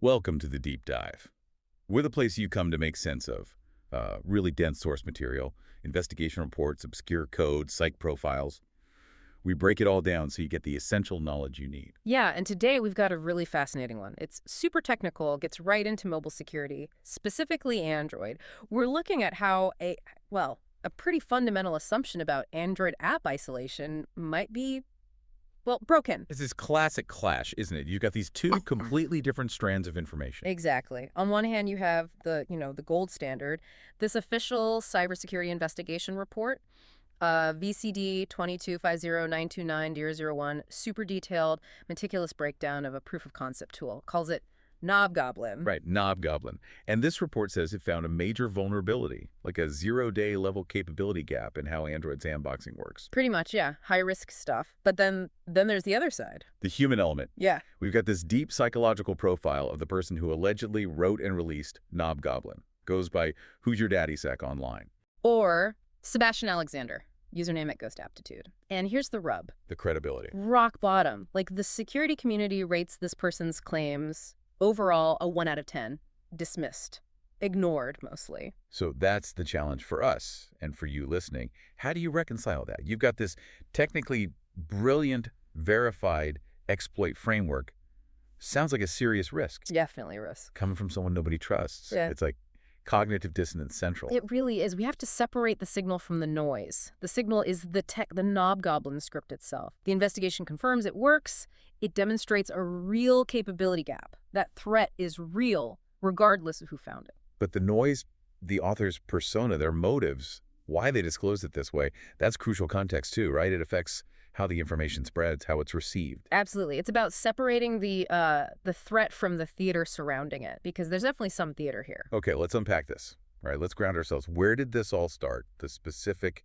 Welcome to the Deep Dive. We're the place you come to make sense of really dense source material, investigation reports, obscure code, psych profiles. We break it all down so you get the essential knowledge you need. Yeah, and today we've got a really fascinating one. It's super technical, gets right into mobile security, specifically Android. We're looking at how a pretty fundamental assumption about Android app isolation might be, broken. It's this classic clash, isn't it? You've got these two completely different strands of information. Exactly. On one hand, you have the gold standard, this official cybersecurity investigation report, VCD 2250929-001, super detailed, meticulous breakdown of a proof of concept tool. Calls it KnobGoblin. Right, KnobGoblin. And this report says it found a major vulnerability, like a zero-day level capability gap in how Android sandboxing works. Pretty much, yeah. High-risk stuff. But then there's the other side. The human element. Yeah. We've got this deep psychological profile of the person who allegedly wrote and released KnobGoblin. Goes by WhosYourDaddySec online. Or Sebastian Alexander. Username at Ghost Aptitude. And here's the rub. The credibility. Rock bottom. Like, the security community rates this person's claims overall a 1 out of 10. Dismissed. Ignored, mostly. So that's the challenge for us and for you listening. How do you reconcile that? You've got this technically brilliant, verified exploit framework. Sounds like a serious risk. Definitely a risk. Coming from someone nobody trusts. Yeah. It's like cognitive dissonance central. It really is. We have to separate the signal from the noise. The signal is the KnobGoblin script itself. The investigation confirms it works. It demonstrates a real capability gap. That threat is real, regardless of who found it. But the noise, the author's persona, their motives, why they disclosed it this way, that's crucial context too, right? It affects how the information spreads, how it's received. Absolutely. It's about separating the threat from the theater surrounding it, because there's definitely some theater here. Okay, let's unpack this. All right, let's ground ourselves. Where did this all start, the specific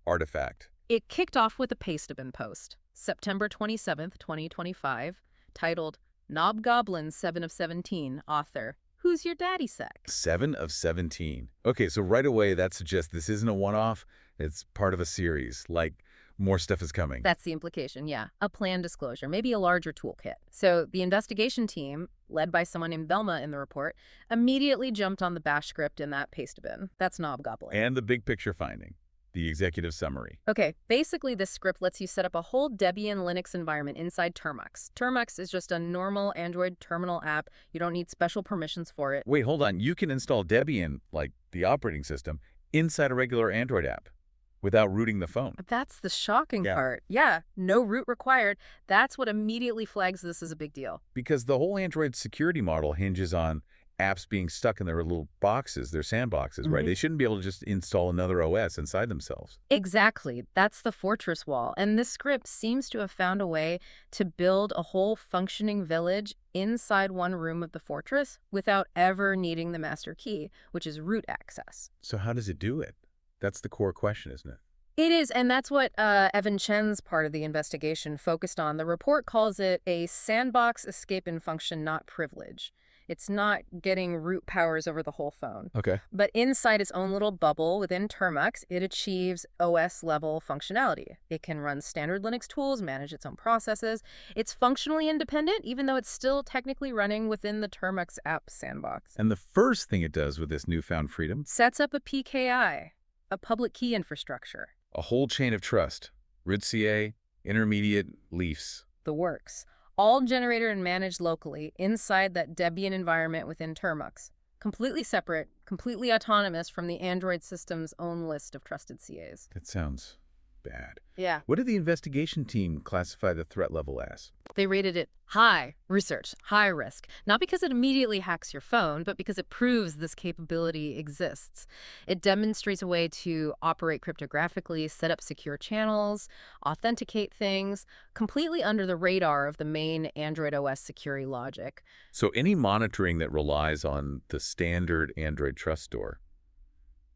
artifact? It kicked off with a Pastebin post, September 27th, 2025, titled KnobGoblin 7 of 17, author, Who's Your Daddy Sec? 7 of 17. Okay, so right away that suggests this isn't a one-off. It's part of a series, like more stuff is coming. That's the implication, yeah. A planned disclosure, maybe a larger toolkit. So the investigation team, led by someone named Velma in the report, immediately jumped on the bash script in that Pastebin. That's KnobGoblin. And the big picture finding, the executive summary. Okay, basically this script lets you set up a whole Debian Linux environment inside Termux. Termux is just a normal Android terminal app. You don't need special permissions for it. Wait, hold on. You can install Debian, like the operating system, inside a regular Android app without rooting the phone. That's the shocking part. Yeah, no root required. That's what immediately flags this as a big deal. Because the whole Android security model hinges on apps being stuck in their little boxes, their sandboxes, right? They shouldn't be able to just install another OS inside themselves. Exactly. That's the fortress wall. And this script seems to have found a way to build a whole functioning village inside one room of the fortress without ever needing the master key, which is root access. So how does it do it? That's the core question, isn't it? It is, and that's what Evan Chen's part of the investigation focused on. The report calls it a sandbox escape-in function, not privilege. It's not getting root powers over the whole phone. Okay. But inside its own little bubble within Termux, it achieves OS-level functionality. It can run standard Linux tools, manage its own processes. It's functionally independent, even though it's still technically running within the Termux app sandbox. And the first thing it does with this newfound freedom? Sets up a PKI, a public key infrastructure. A whole chain of trust. root CA, intermediate, leafs. The works. All generated and managed locally inside that Debian environment within Termux. Completely separate, completely autonomous from the Android system's own list of trusted CAs. That sounds bad. Yeah. What did the investigation team classify the threat level as? They rated it high research, high risk. Not because it immediately hacks your phone, but because it proves this capability exists. It demonstrates a way to operate cryptographically, set up secure channels, authenticate things, completely under the radar of the main Android OS security logic. So any monitoring that relies on the standard Android trust store,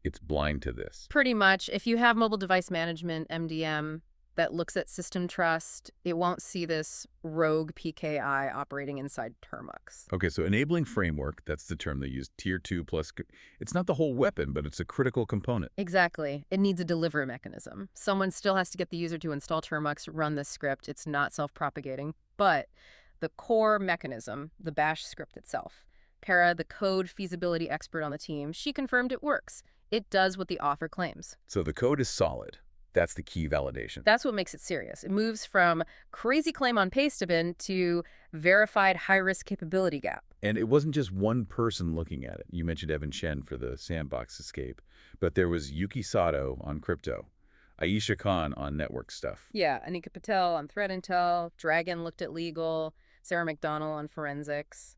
it's blind to this. Pretty much. If you have mobile device management, MDM, that looks at system trust, it won't see this rogue PKI operating inside Termux. Okay, so enabling framework, that's the term they use, tier 2 plus, it's not the whole weapon, but it's a critical component. Exactly. It needs a delivery mechanism. Someone still has to get the user to install Termux, run this script. It's not self-propagating, but the core mechanism, the bash script itself. Para, the code feasibility expert on the team, she confirmed it works. It does what the author claims. So the code is solid. That's the key validation. That's what makes it serious. It moves from crazy claim on Pastebin to verified high-risk capability gap. And it wasn't just one person looking at it. You mentioned Evan Chen for the sandbox escape, but there was Yuki Sato on crypto, Aisha Khan on network stuff. Yeah, Anika Patel on threat intel, Dragon looked at legal, Sarah McDonnell on forensics.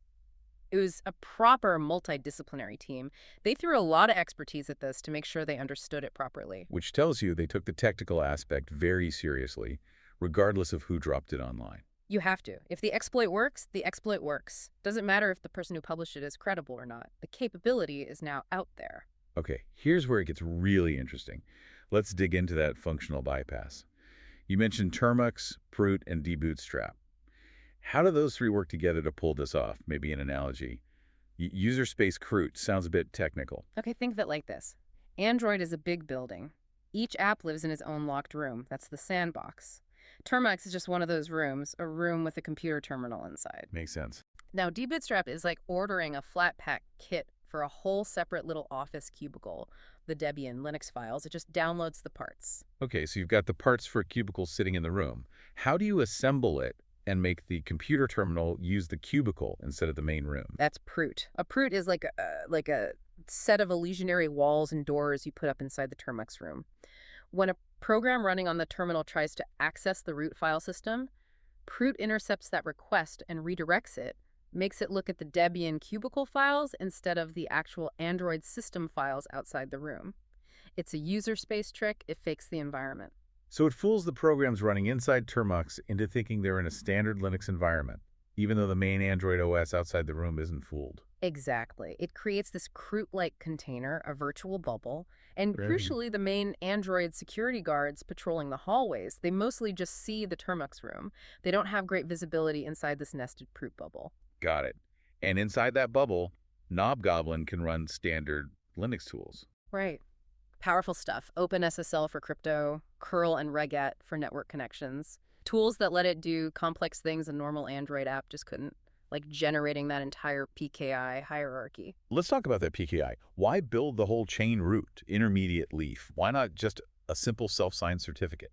It was a proper multidisciplinary team. They threw a lot of expertise at this to make sure they understood it properly. Which tells you they took the technical aspect very seriously, regardless of who dropped it online. You have to. If the exploit works, the exploit works. Doesn't matter if the person who published it is credible or not. The capability is now out there. Okay, here's where it gets really interesting. Let's dig into that functional bypass. You mentioned Termux, Prut, and debootstrap. How do those three work together to pull this off? Maybe an analogy. User space Crute sounds a bit technical. Okay, think of it like this. Android is a big building. Each app lives in its own locked room. That's the sandbox. Termux is just one of those rooms, a room with a computer terminal inside. Makes sense. Now, debootstrap is like ordering a flat pack kit for a whole separate little office cubicle, the Debian Linux files. It just downloads the parts. Okay, so you've got the parts for a cubicle sitting in the room. How do you assemble it and make the computer terminal use the cubicle instead of the main room? That's Prut. A Prut is like a set of illusionary walls and doors you put up inside the Termux room. When a program running on the terminal tries to access the root file system, Prut intercepts that request and redirects it, makes it look at the Debian cubicle files instead of the actual Android system files outside the room. It's a user space trick. It fakes the environment. So it fools the programs running inside Termux into thinking they're in a standard Linux environment, even though the main Android OS outside the room isn't fooled. Exactly. It creates this Crute-like container, a virtual bubble, and Right. crucially, the main Android security guards patrolling the hallways, they mostly just see the Termux room. They don't have great visibility inside this nested Prut bubble. Got it. And inside that bubble, KnobGoblin can run standard Linux tools. Right. Powerful stuff. OpenSSL for crypto, curl and regget for network connections. Tools that let it do complex things a normal Android app just couldn't, like generating that entire PKI hierarchy. Let's talk about that PKI. Why build the whole chain root, intermediate leaf? Why not just a simple self-signed certificate?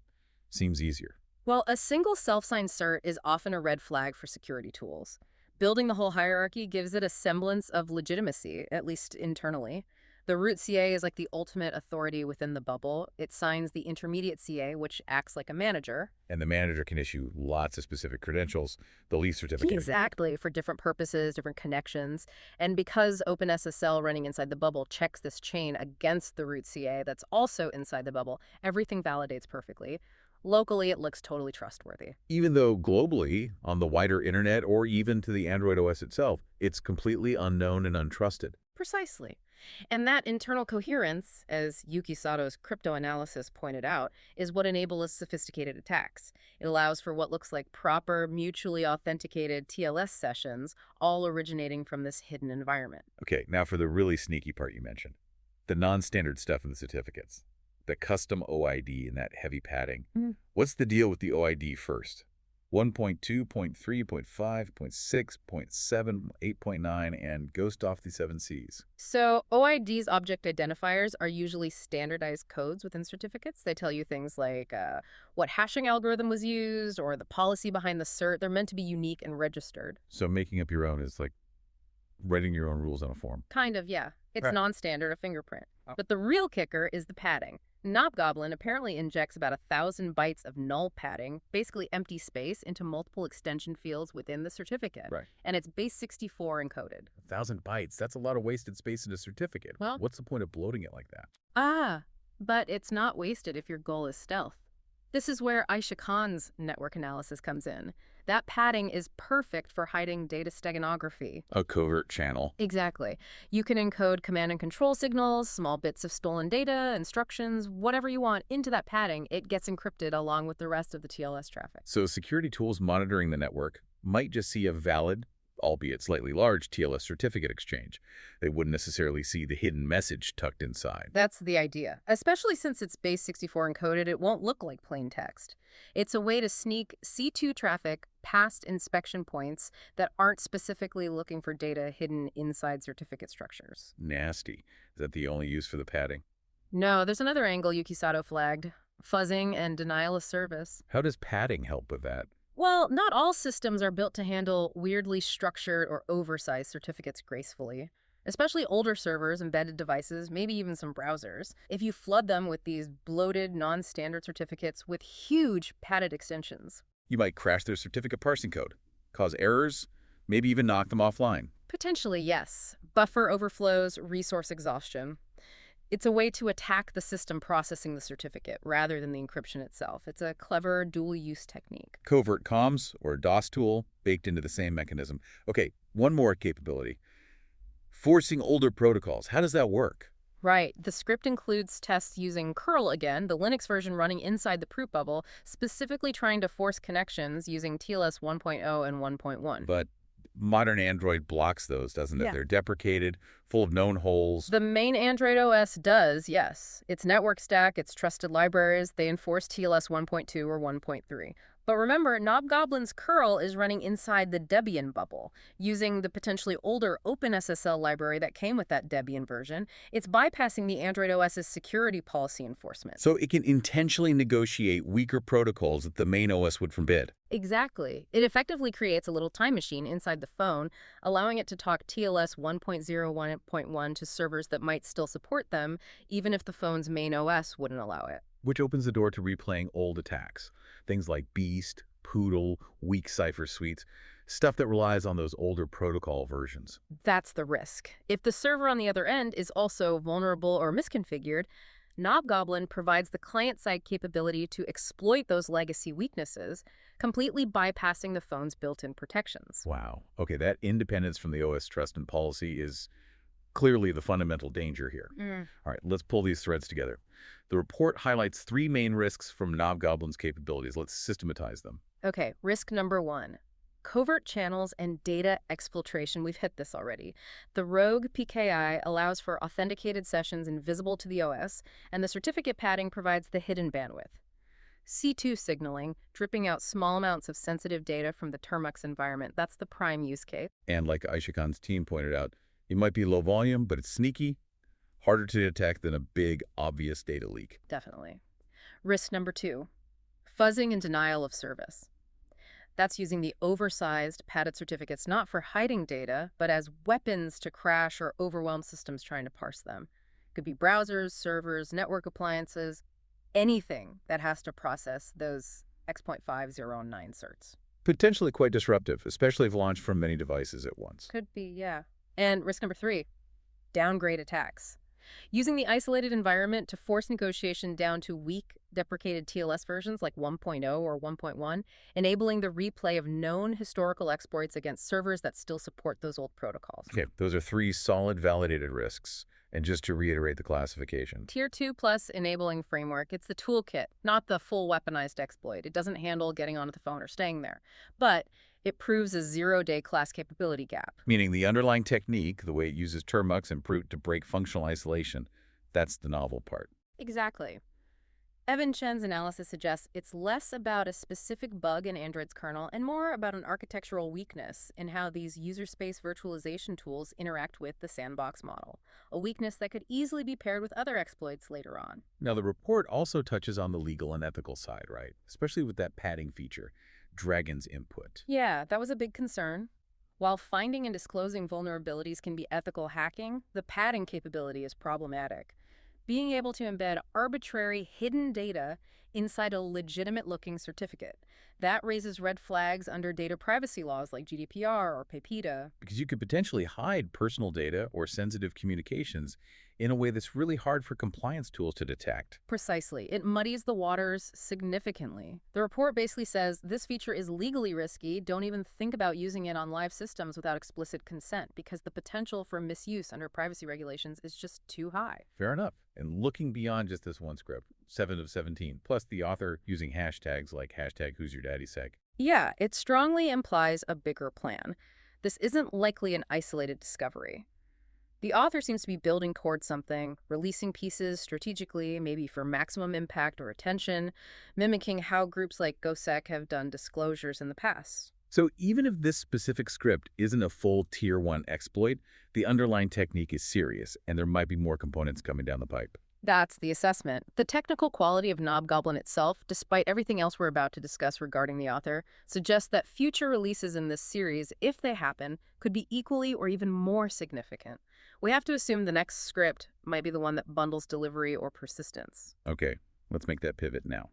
Seems easier. Well, a single self-signed cert is often a red flag for security tools. Building the whole hierarchy gives it a semblance of legitimacy, at least internally. The root CA is like the ultimate authority within the bubble. It signs the intermediate CA, which acts like a manager. And the manager can issue lots of specific credentials, the leaf certificate. Exactly, for different purposes, different connections. And because OpenSSL running inside the bubble checks this chain against the root CA that's also inside the bubble, everything validates perfectly. Locally, it looks totally trustworthy. Even though globally, on the wider internet or even to the Android OS itself, it's completely unknown and untrusted. Precisely. And that internal coherence, as Yuki Sato's crypto analysis pointed out, is what enables sophisticated attacks. It allows for what looks like proper, mutually authenticated TLS sessions, all originating from this hidden environment. Okay, now for the really sneaky part you mentioned. The non-standard stuff in the certificates. The custom OID and that heavy padding. What's the deal with the OID first? 1.2, 0.3, 0.5, 0.6, 0.7, 8.9, and ghost off the 7 Cs. So OIDs, object identifiers, are usually standardized codes within certificates. They tell you things like what hashing algorithm was used or the policy behind the cert. They're meant to be unique and registered. So making up your own is like writing your own rules on a form. Kind of, yeah. It's Right. non-standard, a fingerprint. Oh. But the real kicker is the padding. KnobGoblin apparently injects about 1,000 bytes of null padding, basically empty space, into multiple extension fields within the certificate. Right. And it's base 64 encoded. 1,000 bytes. That's a lot of wasted space in a certificate. Well- What's the point of bloating it like that? But it's not wasted if your goal is stealth. This is where Aisha Khan's network analysis comes in. That padding is perfect for hiding data steganography. A covert channel. Exactly. You can encode command and control signals, small bits of stolen data, instructions, whatever you want into that padding. It gets encrypted along with the rest of the TLS traffic. So security tools monitoring the network might just see a valid albeit slightly large, TLS certificate exchange. They wouldn't necessarily see the hidden message tucked inside. That's the idea. Especially since it's base 64 encoded, it won't look like plain text. It's a way to sneak C2 traffic past inspection points that aren't specifically looking for data hidden inside certificate structures. Nasty. Is that the only use for the padding? No, there's another angle Yuki Sato flagged: fuzzing and denial of service. How does padding help with that? Well, not all systems are built to handle weirdly structured or oversized certificates gracefully, especially older servers, embedded devices, maybe even some browsers. If you flood them with these bloated, non-standard certificates with huge padded extensions. You might crash their certificate parsing code, cause errors, maybe even knock them offline. Potentially, yes. Buffer overflows, resource exhaustion. It's a way to attack the system processing the certificate rather than the encryption itself. It's a clever dual-use technique. Covert comms, or a DOS tool, baked into the same mechanism. Okay, one more capability. Forcing older protocols. How does that work? Right. The script includes tests using curl again, the Linux version running inside the proof bubble, specifically trying to force connections using TLS 1.0 and 1.1. But modern Android blocks those, doesn't it? Yeah. They're deprecated, full of known holes. The main Android OS does, yes. Its network stack, its trusted libraries, they enforce TLS 1.2 or 1.3. But remember, KnobGoblin's curl is running inside the Debian bubble, using the potentially older OpenSSL library that came with that Debian version. It's bypassing the Android OS's security policy enforcement. So it can intentionally negotiate weaker protocols that the main OS would forbid. Exactly. It effectively creates a little time machine inside the phone, allowing it to talk TLS 1.0, 1.1 to servers that might still support them, even if the phone's main OS wouldn't allow it. Which opens the door to replaying old attacks. Things like Beast, Poodle, weak cipher suites, stuff that relies on those older protocol versions. That's the risk. If the server on the other end is also vulnerable or misconfigured, KnobGoblin provides the client-side capability to exploit those legacy weaknesses, completely bypassing the phone's built-in protections. Wow. Okay, that independence from the OS trust and policy is clearly the fundamental danger here. All right, let's pull these threads together. The report highlights three main risks from KnobGoblin's capabilities. Let's systematize them. Okay, risk number 1. Covert channels and data exfiltration. We've hit this already. The rogue PKI allows for authenticated sessions invisible to the OS, and the certificate padding provides the hidden bandwidth. C2 signaling, dripping out small amounts of sensitive data from the Termux environment. That's the prime use case. And like Aisha Khan's team pointed out, it might be low volume, but it's sneaky, harder to detect than a big, obvious data leak. Definitely. Risk number 2, fuzzing and denial of service. That's using the oversized padded certificates not for hiding data, but as weapons to crash or overwhelm systems trying to parse them. It could be browsers, servers, network appliances, anything that has to process those X.509 certs. Potentially quite disruptive, especially if launched from many devices at once. Could be, yeah. And risk number 3, downgrade attacks. Using the isolated environment to force negotiation down to weak, deprecated TLS versions like 1.0 or 1.1, enabling the replay of known historical exploits against servers that still support those old protocols. Okay, those are three solid validated risks. And just to reiterate the classification. Tier 2 plus enabling framework. It's the toolkit, not the full weaponized exploit. It doesn't handle getting onto the phone or staying there. But it proves a zero-day class capability gap. Meaning the underlying technique, the way it uses Termux and Brute to break functional isolation, that's the novel part. Exactly. Evan Chen's analysis suggests it's less about a specific bug in Android's kernel and more about an architectural weakness in how these user space virtualization tools interact with the sandbox model, a weakness that could easily be paired with other exploits later on. Now, the report also touches on the legal and ethical side, right? Especially with that padding feature, Dragon's input. Yeah, that was a big concern. While finding and disclosing vulnerabilities can be ethical hacking, the padding capability is problematic. Being able to embed arbitrary hidden data inside a legitimate-looking certificate. That raises red flags under data privacy laws like GDPR or PEPIDA. Because you could potentially hide personal data or sensitive communications in a way that's really hard for compliance tools to detect. Precisely. It muddies the waters significantly. The report basically says this feature is legally risky. Don't even think about using it on live systems without explicit consent because the potential for misuse under privacy regulations is just too high. Fair enough. And looking beyond just this one script, 7 of 17, plus the author using hashtags like hashtag WhosYourDaddySec. Yeah, it strongly implies a bigger plan. This isn't likely an isolated discovery. The author seems to be building towards something, releasing pieces strategically, maybe for maximum impact or attention, mimicking how groups like GoSec have done disclosures in the past. So even if this specific script isn't a full Tier 1 exploit, the underlying technique is serious, and there might be more components coming down the pipe. That's the assessment. The technical quality of KnobGoblin itself, despite everything else we're about to discuss regarding the author, suggests that future releases in this series, if they happen, could be equally or even more significant. We have to assume the next script might be the one that bundles delivery or persistence. Okay, let's make that pivot now.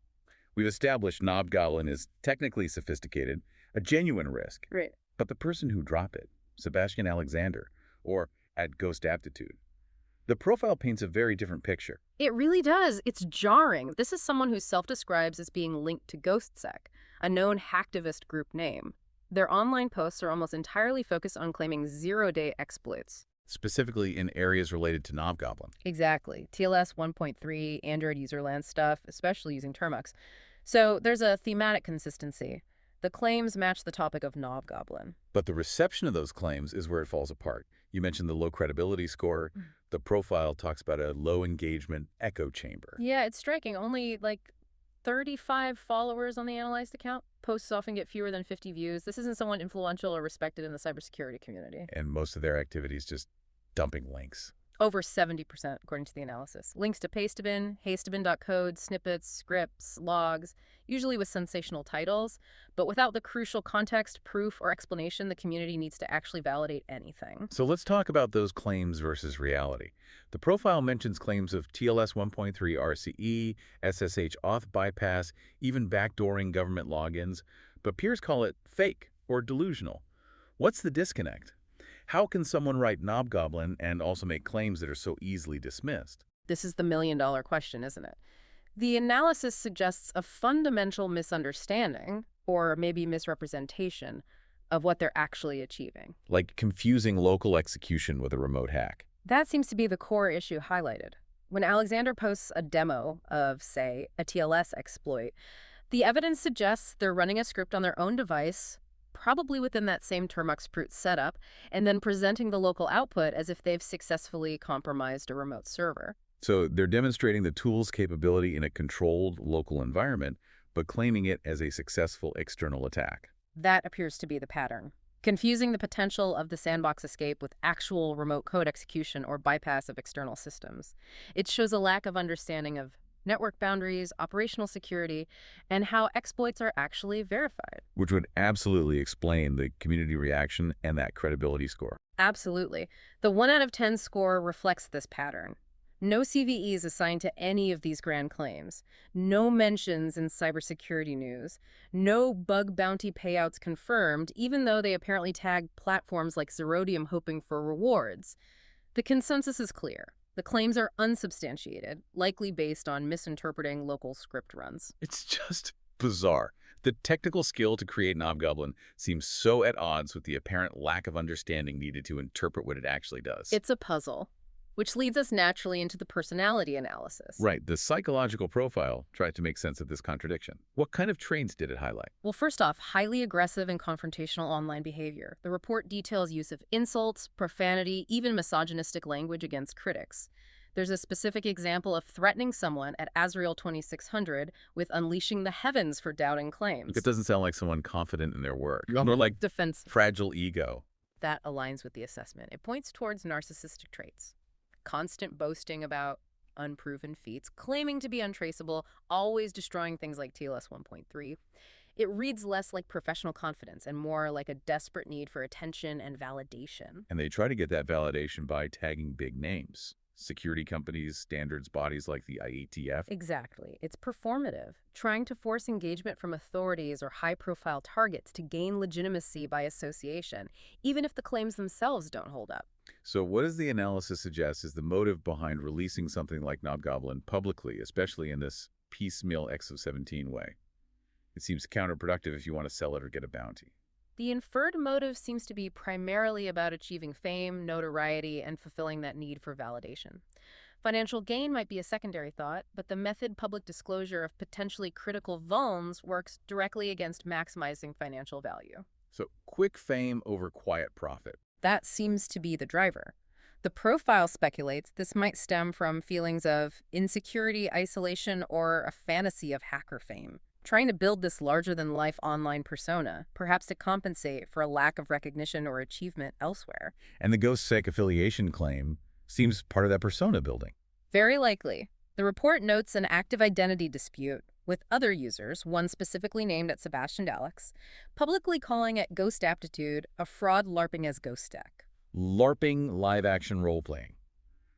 We've established KnobGoblin is technically sophisticated, a genuine risk. Right. But the person who dropped it, Sebastian Alexander, or at Ghost Aptitude, the profile paints a very different picture. It really does. It's jarring. This is someone who self-describes as being linked to GhostSec, a known hacktivist group name. Their online posts are almost entirely focused on claiming zero-day exploits. Specifically in areas related to KnobGoblin. Exactly. TLS 1.3, Android userland stuff, especially using Termux. So there's a thematic consistency. The claims match the topic of KnobGoblin. But the reception of those claims is where it falls apart. You mentioned the low credibility score. The profile talks about a low engagement echo chamber. Yeah, it's striking. Only like 35 followers on the analyzed account. Posts often get fewer than 50 views. This isn't someone influential or respected in the cybersecurity community. And most of their activities just dumping links. Over 70%, according to the analysis. Links to Pastebin, Pastebin.code, snippets, scripts, logs, usually with sensational titles. But without the crucial context, proof, or explanation, the community needs to actually validate anything. So let's talk about those claims versus reality. The profile mentions claims of TLS 1.3 RCE, SSH auth bypass, even backdooring government logins, but peers call it fake or delusional. What's the disconnect? How can someone write KnobGoblin and also make claims that are so easily dismissed? This is the million-dollar question, isn't it? The analysis suggests a fundamental misunderstanding, or maybe misrepresentation, of what they're actually achieving. Like confusing local execution with a remote hack. That seems to be the core issue highlighted. When Alexander posts a demo of, say, a TLS exploit, the evidence suggests they're running a script on their own device, probably within that same Termux Proof setup, and then presenting the local output as if they've successfully compromised a remote server. So they're demonstrating the tool's capability in a controlled local environment, but claiming it as a successful external attack. That appears to be the pattern. Confusing the potential of the sandbox escape with actual remote code execution or bypass of external systems. It shows a lack of understanding of network boundaries, operational security, and how exploits are actually verified. Which would absolutely explain the community reaction and that credibility score. Absolutely. The 1 out of 10 score reflects this pattern. No CVEs assigned to any of these grand claims. No mentions in cybersecurity news. No bug bounty payouts confirmed, even though they apparently tag platforms like Zerodium hoping for rewards. The consensus is clear. The claims are unsubstantiated, likely based on misinterpreting local script runs. It's just bizarre. The technical skill to create KnobGoblin seems so at odds with the apparent lack of understanding needed to interpret what it actually does. It's a puzzle, which leads us naturally into the personality analysis. Right. The psychological profile tried to make sense of this contradiction. What kind of traits did it highlight? Well, first off, highly aggressive and confrontational online behavior. The report details use of insults, profanity, even misogynistic language against critics. There's a specific example of threatening someone at Azrael 2600 with unleashing the heavens for doubting claims. It doesn't sound like someone confident in their work, nor like defensive. Fragile ego. That aligns with the assessment. It points towards narcissistic traits. Constant boasting about unproven feats, claiming to be untraceable, always destroying things like TLS 1.3. It reads less like professional confidence and more like a desperate need for attention and validation. And they try to get that validation by tagging big names. Security companies, standards bodies like the IETF. Exactly. It's performative, trying to force engagement from authorities or high-profile targets to gain legitimacy by association, even if the claims themselves don't hold up. So what does the analysis suggest is the motive behind releasing something like KnobGoblin publicly, especially in this piecemeal XO17 way? It seems counterproductive if you want to sell it or get a bounty. The inferred motive seems to be primarily about achieving fame, notoriety, and fulfilling that need for validation. Financial gain might be a secondary thought, but the method public disclosure of potentially critical vulns works directly against maximizing financial value. So quick fame over quiet profit. That seems to be the driver. The profile speculates this might stem from feelings of insecurity, isolation, or a fantasy of hacker fame, trying to build this larger-than-life online persona, perhaps to compensate for a lack of recognition or achievement elsewhere. And the GhosTsec affiliation claim seems part of that persona building. Very likely. The report notes an active identity dispute with other users, one specifically named at Sebastian Alex, publicly calling it Ghost Aptitude a fraud LARPing as GhosTsec. LARPing live-action role-playing.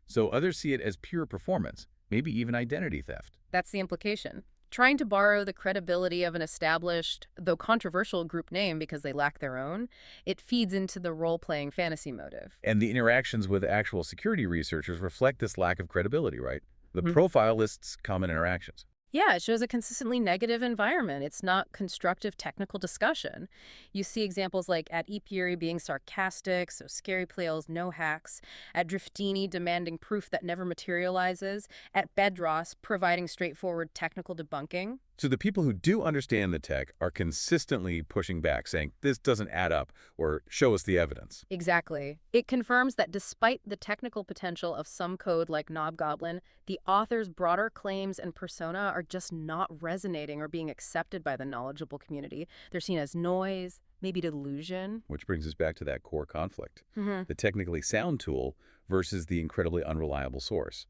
So others see it as pure performance, maybe even identity theft. That's the implication. Trying to borrow the credibility of an established, though controversial, group name because they lack their own, it feeds into the role-playing fantasy motive. And the interactions with actual security researchers reflect this lack of credibility, right? The Mhm. profile lists common interactions. Yeah, it shows a consistently negative environment. It's not constructive technical discussion. You see examples like at Epieri being sarcastic, so scary playals, no hacks, at Driftini demanding proof that never materializes, at Bedros providing straightforward technical debunking. So the people who do understand the tech are consistently pushing back, saying, this doesn't add up, or show us the evidence. Exactly. It confirms that despite the technical potential of some code like KnobGoblin, the author's broader claims and persona are just not resonating or being accepted by the knowledgeable community. They're seen as noise, maybe delusion. Which brings us back to that core conflict. Mm-hmm. The technically sound tool versus the incredibly unreliable source.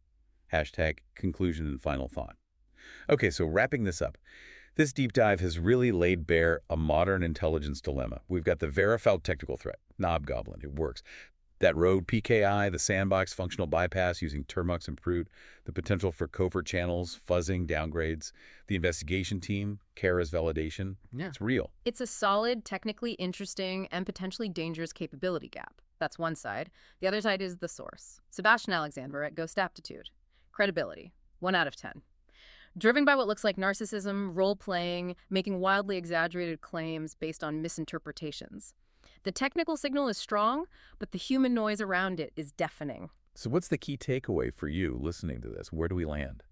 Hashtag conclusion and final thought. Okay, so wrapping this up, this deep dive has really laid bare a modern intelligence dilemma. We've got the verified technical threat, KnobGoblin, it works. That road PKI, the sandbox functional bypass using Termux and Brute, the potential for covert channels, fuzzing, downgrades, the investigation team, Kara's validation. Yeah. It's real. It's a solid, technically interesting, and potentially dangerous capability gap. That's one side. The other side is the source. Sebastian Alexander at Ghost Aptitude. Credibility, 1 out of 10. Driven by what looks like narcissism, role-playing, making wildly exaggerated claims based on misinterpretations. The technical signal is strong, but the human noise around it is deafening. So what's the key takeaway for you listening to this? Where do we land?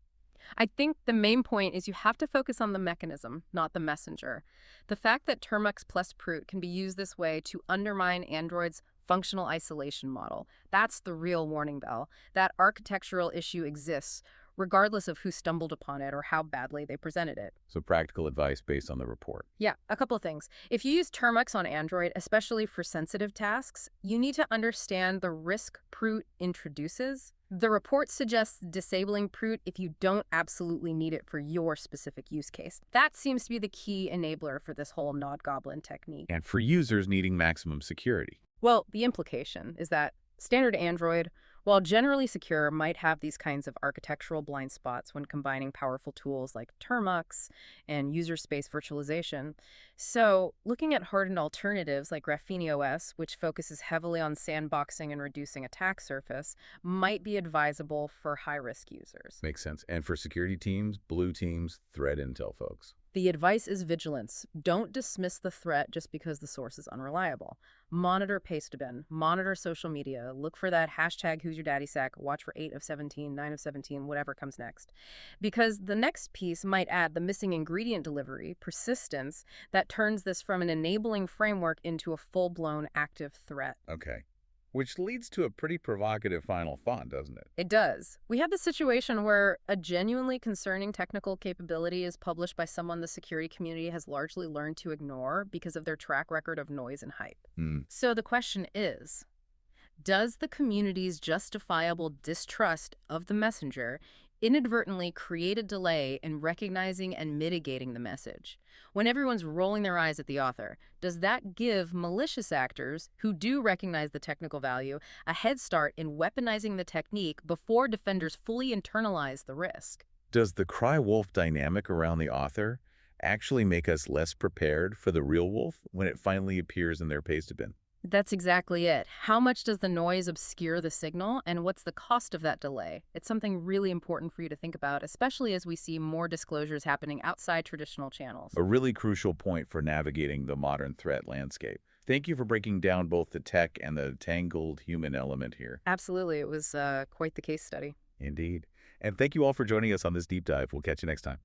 I think the main point is you have to focus on the mechanism, not the messenger. The fact that Termux plus Brute can be used this way to undermine Android's functional isolation model, that's the real warning bell. That architectural issue exists, regardless of who stumbled upon it or how badly they presented it. So practical advice based on the report. Yeah, a couple things. If you use Termux on Android, especially for sensitive tasks, you need to understand the risk Brute introduces. The report suggests disabling Brute if you don't absolutely need it for your specific use case. That seems to be the key enabler for this whole KnobGoblin technique. And for users needing maximum security. Well, the implication is that standard Android, while generally secure, might have these kinds of architectural blind spots when combining powerful tools like Termux and user space virtualization. So looking at hardened alternatives like Graphene OS, which focuses heavily on sandboxing and reducing attack surface, might be advisable for high-risk users. Makes sense. And for security teams, blue teams, threat intel folks. The advice is vigilance. Don't dismiss the threat just because the source is unreliable. Monitor Pastebin, monitor social media, look for that hashtag WhosYourDaddySec, watch for 8 of 17, 9 of 17, whatever comes next. Because the next piece might add the missing ingredient delivery, persistence, that turns this from an enabling framework into a full-blown active threat. Okay. Which leads to a pretty provocative final thought, doesn't it? It does. We have the situation where a genuinely concerning technical capability is published by someone the security community has largely learned to ignore because of their track record of noise and hype. So the question is, does the community's justifiable distrust of the messenger inadvertently create a delay in recognizing and mitigating the message? When everyone's rolling their eyes at the author, does that give malicious actors who do recognize the technical value a head start in weaponizing the technique before defenders fully internalize the risk? Does the cry wolf dynamic around the author actually make us less prepared for the real wolf when it finally appears in their Pastebin? That's exactly it. How much does the noise obscure the signal, and what's the cost of that delay? It's something really important for you to think about, especially as we see more disclosures happening outside traditional channels. A really crucial point for navigating the modern threat landscape. Thank you for breaking down both the tech and the tangled human element here. Absolutely. It was quite the case study. Indeed. And thank you all for joining us on this deep dive. We'll catch you next time.